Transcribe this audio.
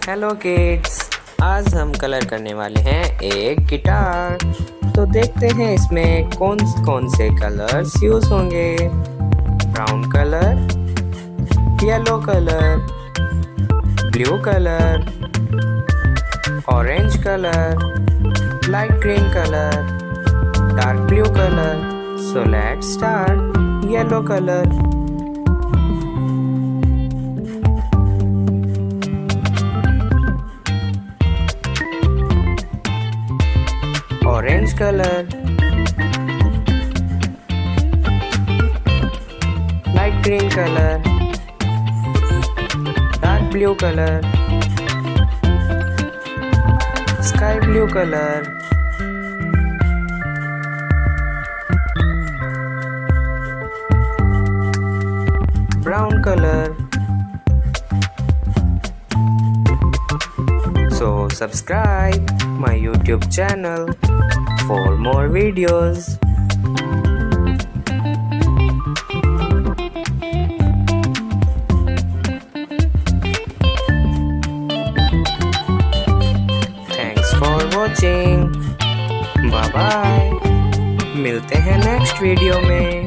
Hello kids, आज हम colour करने वाले हैं एक गिटार। तो देखते हैं इसमें कौन कौन से कलर्स यूज होंगे। Brown colour, yellow colour, blue colour, orange colour, light green colour, dark blue colour. So let's start. Yellow colour, orange color, light green color, dark blue color, sky blue color, brown color. So subscribe my YouTube channel for more videos. Thanks for watching. Bye bye. मिलते हैं next video में।